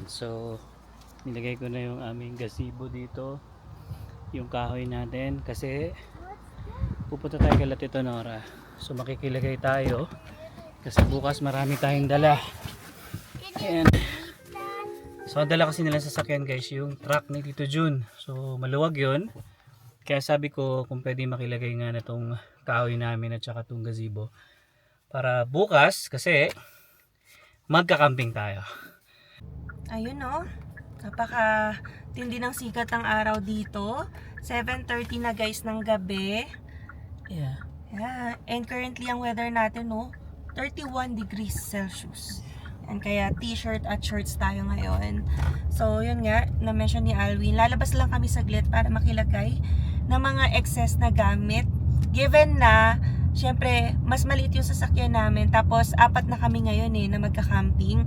Ayan, so nilagay ko na yung aming gazebo dito, yung kahoy natin kasi pupunta tayo kay Tito Nora. So makikilagay tayo kasi bukas marami tayong dala. Ayan. So ang dala kasi nila sasakyan guys yung truck ni Tito Jun. So maluwag yun. Kaya sabi ko kung pwede makilagay nga na tong kahoy namin at saka tong gazebo para bukas kasi magka-camping tayo. Ayun no, napaka tindi ng sikat ng araw dito. 7:30 na guys ng gabi. Yeah. Yeah. And currently ang weather natin no, 31 degrees Celsius. And kaya t-shirt at shorts tayo ngayon. So yun nga, na-mention ni Alwin, lalabas lang kami saglit para makilagay ng mga excess na gamit. Given na, syempre, mas maliit yung sasakyan namin. Tapos, 4 na kami ngayon na magka-camping.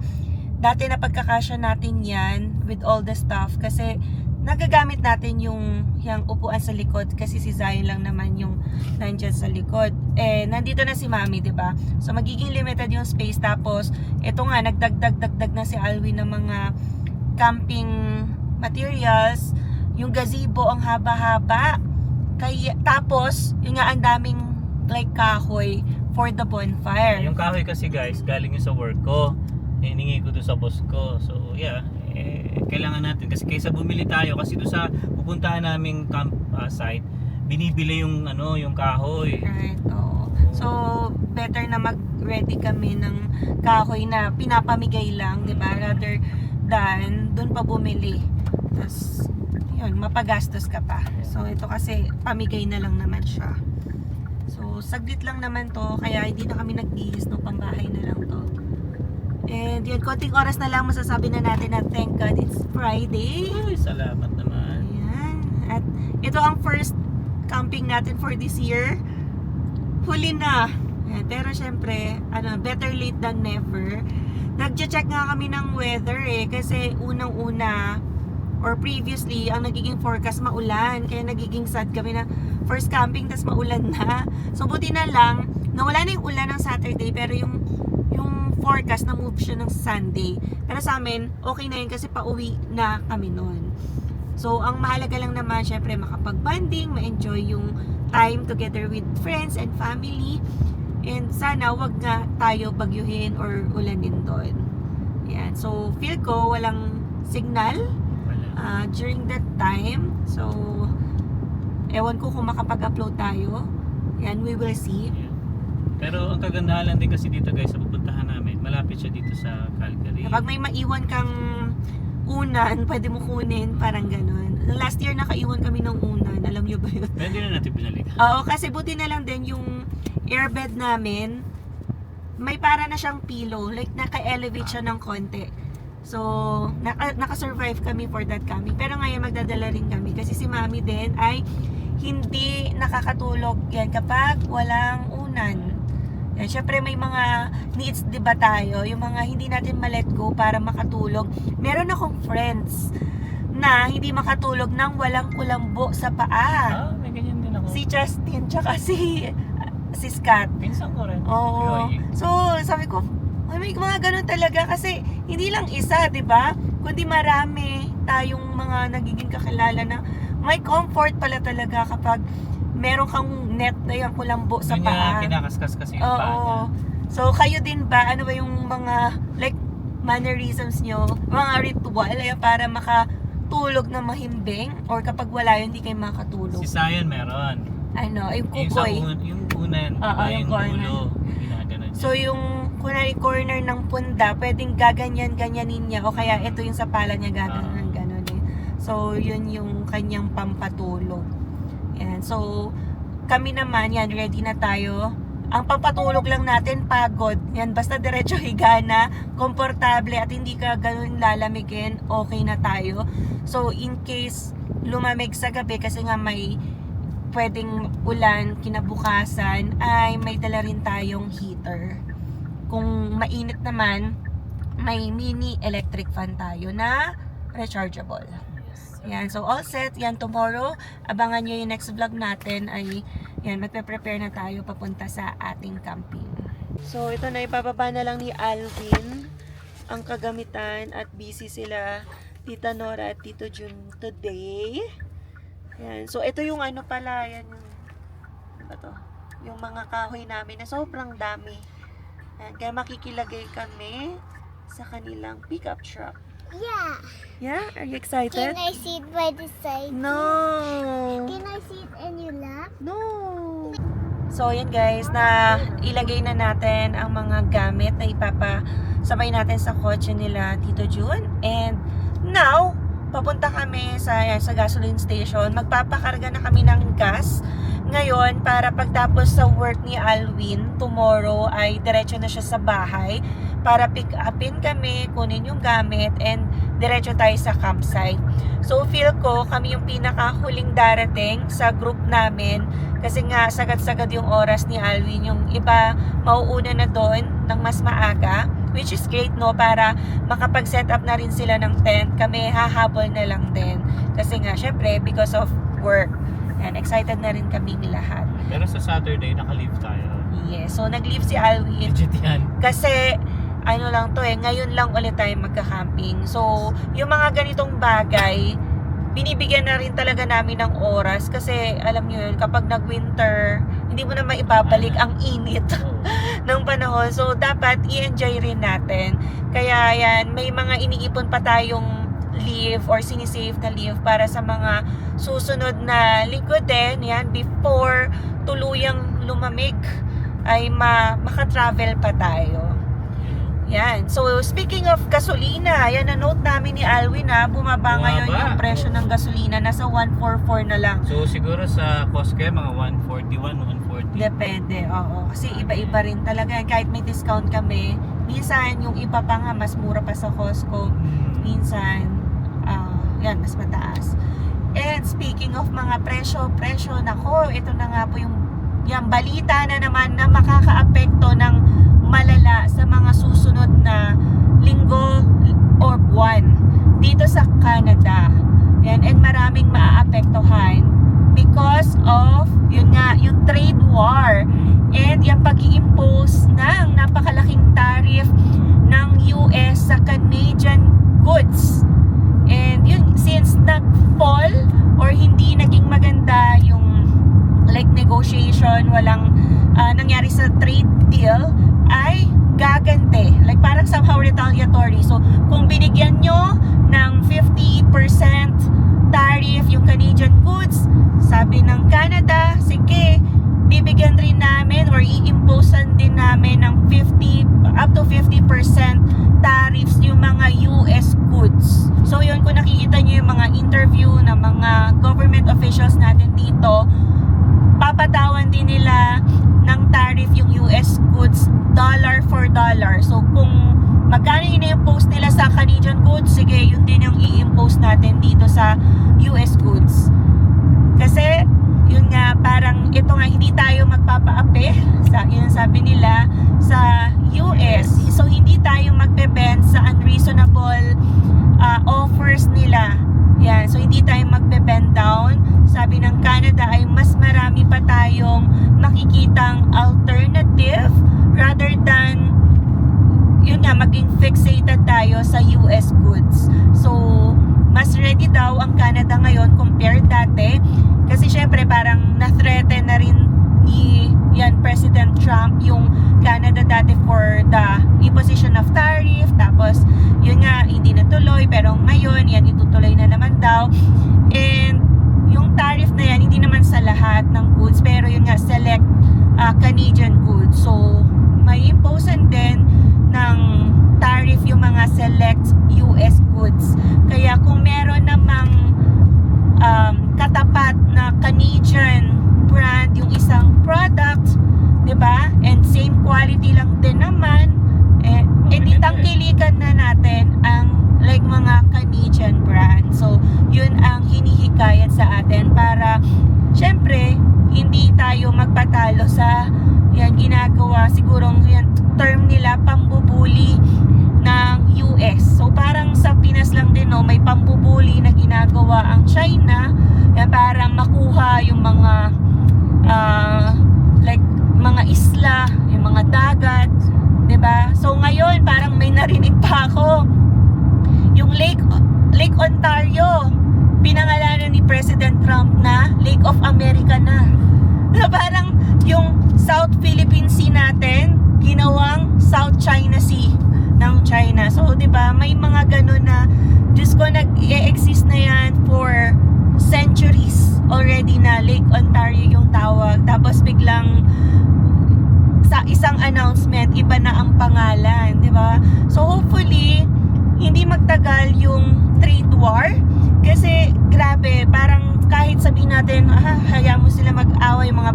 Dati na pagkakasya natin yan with all the stuff. Kasi, nagagamit natin yung upuan sa likod. Kasi si Zion lang naman yung nandyan sa likod. Nandito na si Mami, diba? So, magiging limited yung space. Tapos, ito nga, nagdagdag na si Alwin ng mga camping materials. Yung gazebo, ang haba-haba. Tapos, yung nga ang daming like kahoy for the bonfire. Yung kahoy kasi guys, galing yung sa work ko. Hiningi ko doon sa boss ko. So yeah, kailangan natin kasi kaysa bumili tayo kasi doon sa pupuntahan naming camp site, binibili yung yung kahoy. Right, oo. So, better na mag-ready kami ng kahoy na pinapamigay lang, 'di ba? Rather than doon pa bumili. Tapos yun, mapagastos ka pa. So, ito kasi pamigay na lang naman siya. So, saglit lang naman to. Kaya hindi na kami nagbihis no, pambahay na lang to. And yun, konting oras na lang masasabi na natin na thank God it's Friday. Uy, salamat naman. Ayan. At ito ang first camping natin for this year. Huli na. Ayan. Pero syempre, better late than never. Nag-check nga kami ng weather kasi unang-una or previously, ang nagiging forecast maulan. Kaya nagiging sad kami na first camping, tas maulan na. So, buti na lang, nawala na yung ulan ng Saturday, pero yung forecast na move siya ng Sunday. Pero sa amin, okay na yun kasi pauwi na kami noon. So, ang mahalaga lang naman, syempre, makapag-banding, ma-enjoy yung time together with friends and family. And sana, wag nga tayo bagyuhin or ulanin doon. Yan. So, feel ko, walang signal during that time. So, ewan ko kung makapag-upload tayo. Yan, we will see. Yeah. Pero ang kagandahan lang din kasi dito guys sa pupuntahan namin, malapit siya dito sa Calgary. Kapag may maiwan kang unan, pwede mo kunin, parang ganun. Last year nakaiwan kami ng unan, alam nyo ba yun? Hindi na natin binalik. Oo, kasi buti na lang din yung airbed namin, may para na siyang pillow, like naka-elevate siya ng konti. So, naka-survive kami for that camping. Pero ngayon magdadala rin kami kasi si Mami din ay hindi nakakatulog yan kapag walang unan. Yan, syempre may mga needs, di ba tayo? Yung mga hindi natin ma-let go para makatulog. Meron akong friends na hindi makatulog nang walang kulambo sa paa. May ganyan din ako. Si Justin, tsaka si Scott. Pinsan ko rin. Oo. So, sabi ko, ay, may mga ganun talaga kasi hindi lang isa, di ba? Kundi marami tayong mga nagiging kakilala na may comfort pala talaga kapag meron kang net na yung kulambo sa paa. Kinakaskas kasi yung paa niya. So, kayo din ba? Ano ba yung mga like mannerisms nyo? Mga ritual para makatulog na mahimbing? Or kapag wala yun, hindi kayo makatulog? Si Zion meron. Yung kukoy. Yung unan. Yung dulo. Ginaganon niya. So, yung corner ng punda, pwedeng gaganyan-ganyanin niya. O kaya ito yung sa pala niya gaganon So, yun yung kanyang pampatulog. Yan. So, kami naman, yan, ready na tayo. Ang pampatulog lang natin, pagod. Yan, basta diretso higa na, komportable, at hindi ka ganun lalamigin, okay na tayo. So, in case lumamig sa gabi, kasi nga may pwedeng ulan kinabukasan, ay may dala rin tayong heater. Kung mainit naman, may mini electric fan tayo na rechargeable. Yan, so all set. Yan, tomorrow, abangan nyo yung next vlog natin ay, yan, magpe-prepare na tayo papunta sa ating camping. So, ito na, ipababa na lang ni Alvin ang kagamitan at busy sila Tita Nora at Tito Jun today. Yan. So, ito yung ano pala, yan yung, ano ba to? Yung mga kahoy namin na sobrang dami. Yan. Kaya makikilagay kami sa kanilang pickup truck. Yeah. Yeah? Are you excited? Can I sit by the side? No! Can I sit in your lap? No! So, yan guys, na ilagay na natin ang mga gamit na ipapasabay natin sa kotse nila Tito Jun. And now, papunta kami sa gasoline station. Magpapakarga na kami ng gas ngayon para pagtapos sa work ni Alwin, tomorrow ay diretso na siya sa bahay para pick upin kami, kunin yung gamit, and diretso tayo sa campsite. So, feel ko kami yung pinakahuling darating sa group namin kasi nga sagad-sagad yung oras ni Alwin. Yung iba mauuna na doon ng mas maaga, which is great, no? Para makapag-set up na rin sila ng tent. Kami hahabol na lang din. Kasi nga, syempre, because of work. Yan, excited na rin kaming lahat. Pero sa Saturday, naka-leave tayo. Yes, so nag-leave si Alwin. Legit yan. Kasi, ano lang to ngayon lang ulit tayo magka-camping. So, yung mga ganitong bagay, binibigyan na rin talaga namin ng oras. Kasi, alam nyo yun, kapag nag-winter, hindi mo na maibabalik ang init ng panahon. So, dapat i-enjoy rin natin. Kaya, yan, may mga iniipon pa tayong leave or sinisave na leave para sa mga susunod na linggo din, yan, before tuluyang lumamig ay maka-travel pa tayo. Yan. So, speaking of gasolina, yan, na-note namin ni Alwin na bumaba ngayon yung presyo ng gasolina. Nasa 144 na lang. So, siguro sa Costco, mga 141, 140. Depende, oo. Kasi iba-iba rin talaga. Kahit may discount kami, minsan yung iba pa nga mas mura pa sa Costco. Minsan, yan, mas mataas. And speaking of mga presyo, nako, ito na nga po yung balita na naman na makakaapekto ng malala sa mga susunod na linggo or buwan dito sa Canada. Yan, and maraming maaapektuhan because of, yun nga, yung trade war and yung pag-i-impose ng napakalaking tariff ng US sa Canadian goods. And yun, since nag-fall or hindi naging maganda yung like negotiation, walang nangyari sa trade deal, ay gagante. Like parang somehow retaliatory. So, kung binigyan nyo ng 50% tariff yung Canadian goods, sabi ng Canada, sige, bibigyan rin namin or i-imposean din namin ng up to 50% tariffs yung mga US goods. So yun, kung nakikita nyo yung mga interview ng mga government officials natin dito, papatawan din nila ng tariff yung US goods dollar for dollar. So kung magkano ini-impose nila sa Canadian goods, sige, yun din yung i-impose natin dito sa US goods. Kasi yun nga, parang ito nga, hindi tayo magpapaapi yun sabi nila sa US. So hindi tayo magbe-bend sa unreasonable offers nila. Yan, so hindi tayo magbe-bend down. Sabi ng Canada ay mas marami pa tayong makikitang alternative rather than yun nga, maging fixated tayo sa US goods. So mas ready daw ang Canada ngayon compared dati. Kasi syempre parang na-threaten na rin ni President Trump yung Canada dati for the imposition of tariff. Tapos yun nga, hindi natuloy. Pero ngayon, yan, itutuloy na naman daw. And yung tariff na yan, hindi naman sa lahat ng goods. Pero yun nga, select Canadian goods. So, may imposean din ng tariff yung mga select US goods. Kaya kung meron namang katapat na Canadian brand yung isang product, 'di ba? And same quality lang din naman, di tangkilikan na natin ang like mga Canadian brand. So, yun ang hinihikayat sa atin para syempre hindi tayo magpatalo sa yan ginagawa sigurong yan term nila pambubuli ng US. So parang sa Pinas lang din, no, may pambubuli na ginagawa ang China, yan parang makuha yung mga like mga isla, yung mga dagat, 'di ba? So ngayon parang may narinig pa ako. Yung Lake Ontario, pinangalanan ni President Trump na Lake of America na. Na parang yung South Philippine Sea natin, ginawang South China Sea ng China. So, di ba, may mga ganun na, Diyos ko, nag-e-exist na yan for centuries already na Lake Ontario yung tawag. Tapos biglang sa isang announcement, iba na ang pangalan, di ba? So, hopefully, hindi magtagal yung trade war. Kasi, grabe, parang kahit sabihin natin, hayaan mo sila mag-away, mga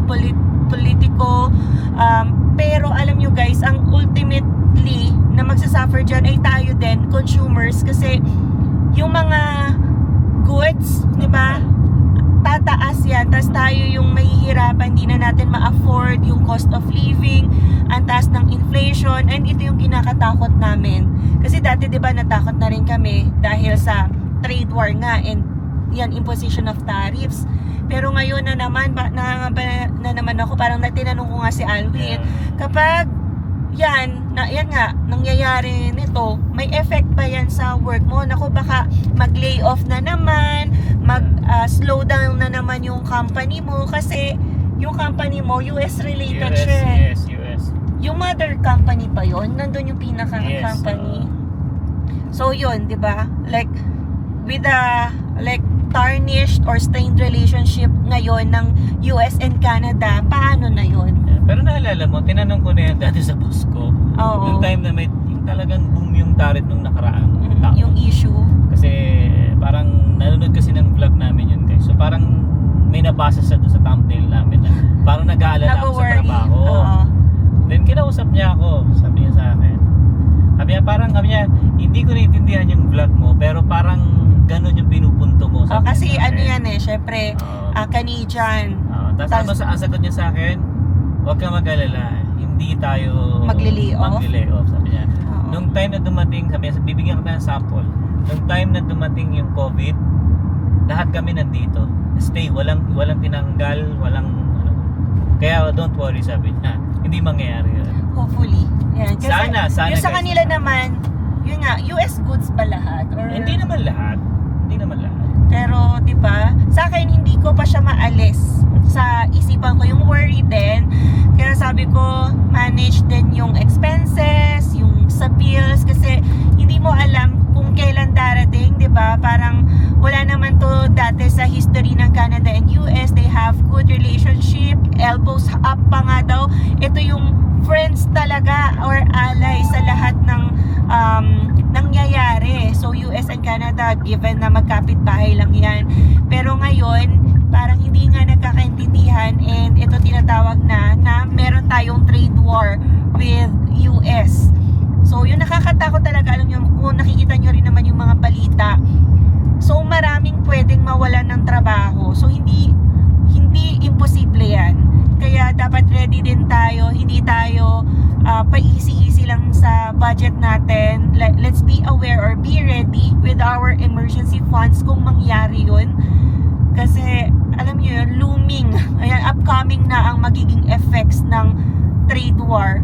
politiko, pero alam nyo guys, ang ultimately na magsasuffer dyan ay tayo din, consumers, kasi yung mga goods, di ba, tataas yan, tas tayo yung mahihirapan, hindi na natin ma-afford yung cost of living, ang taas ng inflation, and ito yung kinakatakot namin. Kasi dati, di ba, natakot na rin kami dahil sa trade war nga, and yan, imposition of tariffs. Pero ngayon na naman, na naman ako, parang natinanong ko nga si Alwin, kapag yan nga, nangyayari nito, may effect ba yan sa work mo? Naku, baka mag-lay off na naman, mag-slow down na naman yung company mo, kasi yung company mo, US related siya. Yes, US. Yung mother company pa yon, nandun yung pinaka-company. So yun, di ba? Like, with a, like, tarnished or strained relationship ngayon ng US and Canada, paano na yun? Pero naalala mo, tinanong ko na yan dati sa boss ko. Oo. Noong time na may yung talagang boom yung tariff nung nakaraang taon. Yung issue. Kasi parang nanonood kasi ng vlog namin yun guys. So parang may nabasa sa thumbnail namin na parang nag-aalala ako sa trabaho. Oo. Then kinausap niya ako, sabi niya sa akin. Sabi niya, hindi ko naiintindihan yung vlog mo, pero parang ganun yung pinupunto mo. Kasi ano yan syempre, Canadian. Tapos ang sagot niya sa akin, huwag kang mag-alala, hindi tayo Magli-lay off, sabi niya. Nung time na dumating, sabi niya, bibigyan kita ng sample. Nung time na dumating yung COVID, lahat kami nandito. Stay, walang tinanggal, walang ano. Kaya don't worry, sabi niya. Hindi mangyayari yun. Hopefully. Yan. Kasi Sana yung sa guys, kanila naman, yun nga, US goods ba lahat? Or, Hindi naman lahat. pero, di ba, sa akin hindi ko pa siya maalis sa isipan ko yung worry din. Kaya sabi ko, manage din yung expenses, yung sa bills, kasi hindi mo alam kung kailan darating, di ba? Parang wala naman to dati sa history ng Canada and US. They have good relationship, elbows up pa nga daw. Ito yung friends talaga or ally sa lahat ng nangyayari. So US and Canada, given na magkapit-bahay lang yan. Pero ngayon, parang hindi nga nagkakaintindihan, and ito tinatawag na meron tayong trade war with US. So yun, nakakatakot talaga. Alam nyo, kung nakikita nyo rin naman yung mga balita, so maraming pwedeng mawalan ng trabaho. So hindi imposible yan. Kaya dapat ready din tayo, hindi tayo pa-easy-easy lang sa budget natin. Let's be aware or be ready with our emergency funds kung mangyari yun. Kasi alam niyo yun, looming, ayan, upcoming na ang magiging effects ng trade war.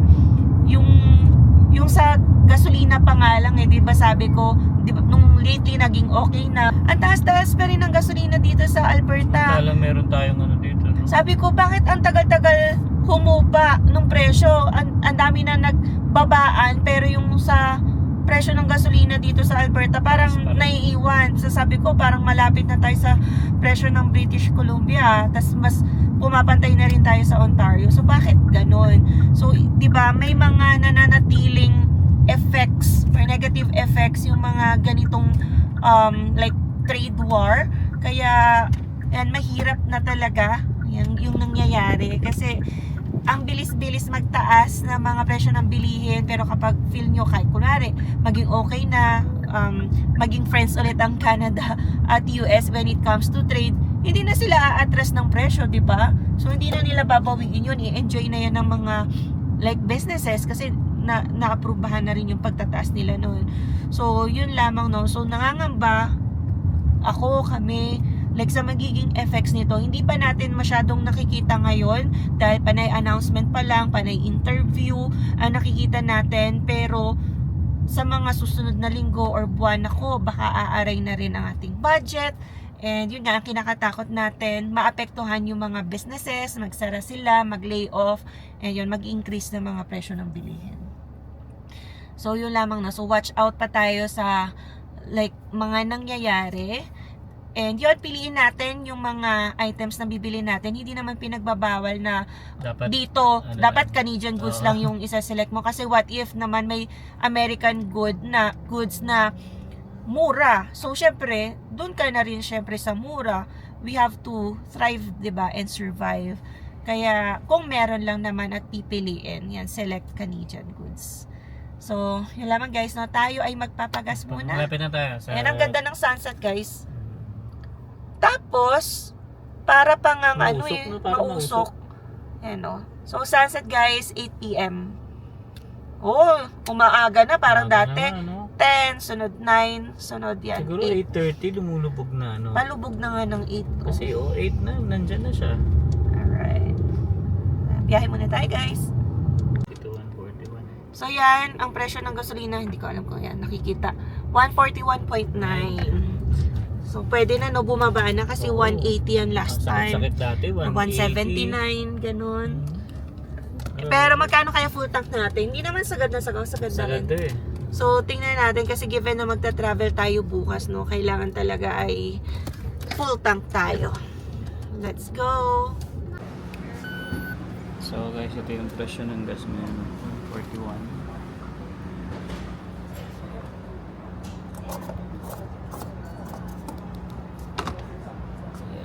Yung sa gasolina pa nga lang, di ba sabi ko, di ba, nung lately naging okay na. Ang taas-taas pa rin ng gasolina dito sa Alberta. Alam, meron tayong ano dito. No? Sabi ko, bakit ang tagal-tagal humupa nung presyo? Ang dami na nagbabaan, pero yung sa presyo ng gasolina dito sa Alberta parang naiiwan. So sabi ko, parang malapit na tayo sa presyo ng British Columbia. Tas mas pumapantay na rin tayo sa Ontario. So bakit ganon? So 'di ba, may mga nananatiling effects or negative effects yung mga ganitong like trade war. Kaya yan, mahirap na talaga yung nangyayari kasi ang bilis-bilis magtaas ng mga presyo ng bilihin, pero kapag feel nyo kahit kunwari maging okay na, maging friends ulit ang Canada at US when it comes to trade, hindi na sila aatras ng presyo, di ba? So hindi na nila babawiin yun, i-enjoy na yan ng mga like businesses kasi na-aprubahan na rin yung pagtataas nila noon. So yun lamang, no. So nangangamba ako, kami, like sa magiging effects nito, hindi pa natin masyadong nakikita ngayon dahil panay announcement pa lang, panay interview ang nakikita natin, pero sa mga susunod na linggo or buwan ako, baka aaray na rin ang ating budget. And yun nga, ang kinakatakot natin, maapektuhan yung mga businesses, magsara sila, mag-lay off, and yun, mag-increase ng mga presyo ng bilihin. So, yun lamang na. So, watch out pa tayo sa like mga nangyayari. And yun, piliin natin yung mga items na bibili natin. Hindi naman pinagbabawal na Dapat, dito, ano dapat lang. Canadian goods Oo. lang yung isa-select mo. Kasi what if naman may American goods na mura. So, syempre, dun ka na rin syempre sa mura. We have to thrive, 'di ba, and survive. Kaya, kung meron lang naman at pipiliin, yan, select Canadian goods. So, yun lamang guys, no? Tayo ay magpapagas muna. Malapit na tayo. Sa... Yan, ang ganda ng sunset, guys. Tapos, para pang ang ano Mausok eh, na, parang mausok. Yan, no? So, sunset, guys, 8 p.m. Oh, umaaga na, parang Maaga dati. na, ano? 10, sunod 9, sunod yan. Siguro 8. 8:30 lumulubog na, ano? Palubog na nga ng 8. Kasi 8 na, nandyan na siya. Alright. Biyahe muna tayo, guys. Ito 141. So, yan, ang presyo ng gasolina, hindi ko alam kung yan, nakikita. 141.9. So, pwede na, no, bumaba na kasi Oo. 180 yan last time. Sakit dati, 179, ganun. Pero magkano kaya full tank natin? Hindi naman sagad na sagad na rin. Sagad eh. So, tingnan natin kasi given na magta-travel tayo bukas, no, kailangan talaga ay full tank tayo. Let's go! So guys, ito yung presyo ng gas ngayon. 41.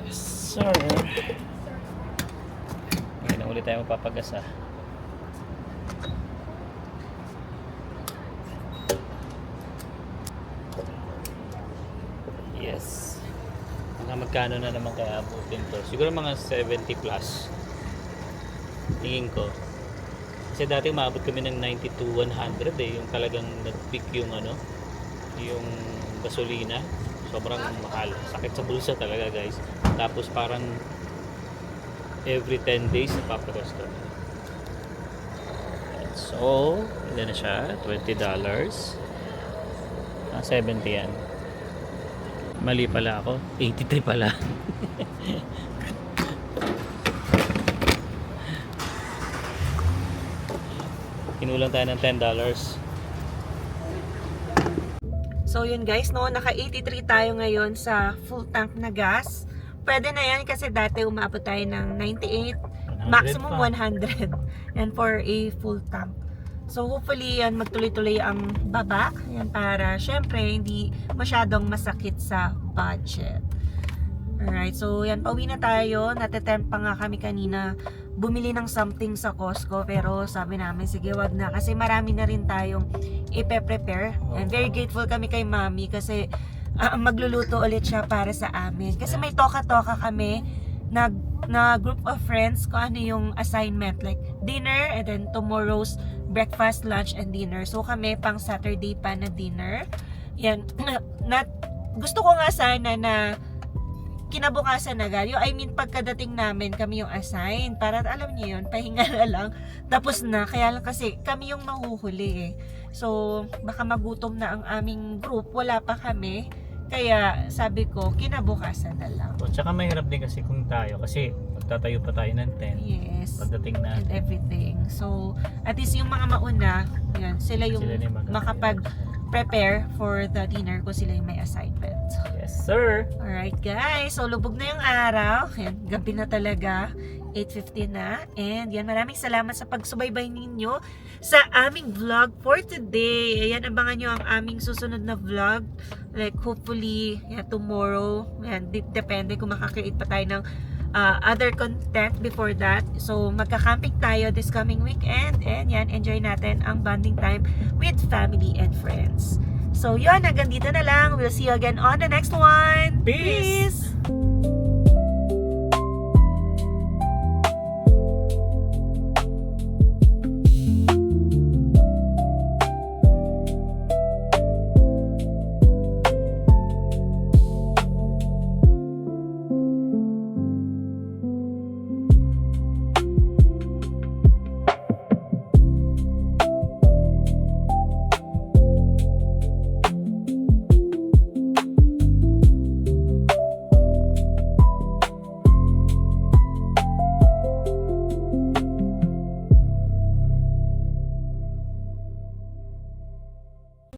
Yes, sir. Ngayon na ulit tayo mapapagas ah. Yes. Mga magkano na naman kaya abutin to? Siguro mga 70 plus. Tingin ko. Kasi dati umabot kami ng 90 to 100 eh. Yung talagang nag-peak yung ano, yung gasolina. Sobrang mahal. Sakit sa bulsa talaga guys. Tapos parang every 10 days napapagas to. So, ilan na siya? $20. 70 yan. Mali pala ako. 83 pala. Kinulang tayo ng $10. So yun guys, no, naka 83 tayo ngayon sa full tank na gas. Pwede na yan kasi dati umabot tayo ng 98, 100 maximum pa. 100. And for a full tank. So hopefully yan magtuloy-tuloy ang baba. Yan para syempre hindi masyadong masakit sa budget. Alright, so yan, pauwi na tayo. Natetempt pa nga kami kanina bumili ng something sa Costco, pero sabi namin sige wag na kasi marami na rin tayong ipe-prepare. And very grateful kami kay Mami kasi magluluto ulit siya para sa amin. Kasi may toka-toka kami na group of friends kung ano yung assignment, like dinner and then tomorrow's breakfast, lunch, and dinner. So kami pang Saturday pa na dinner. Yan, gusto ko nga sana na kinabukasan na agad. I mean, pagkadating namin, kami yung assign. Para, alam niyo yun, pahinga na lang. Tapos na, kaya lang kasi kami yung mahuhuli eh. So, baka magutom na ang aming group. Wala pa kami. Kaya, sabi ko, kinabukasan na lang. O, tsaka mahirap din kasi kung tayo. Kasi, magtatayo pa tayo ng tent. Yes. Pagdating na. And everything. So, at least yung mga mauna, yan, sila yung Sila na yung makapag-prepare for the dinner kung sila yung may assignment. Yes, sir. Alright guys, so lubog na yung araw. Yan, gabi na talaga. 8:50 na. And yan, maraming salamat sa pagsubaybay ninyo sa aming vlog for today. Ayan, abangan nyo ang aming susunod na vlog. Like, hopefully, yan, tomorrow. Yan, depende kung makakreate pa tayo ng other content before that. So, magka-camping tayo this coming weekend. And yan, enjoy natin ang bonding time with family and friends. So, yun, hanggang dito na lang. We'll see you again on the next one. Peace!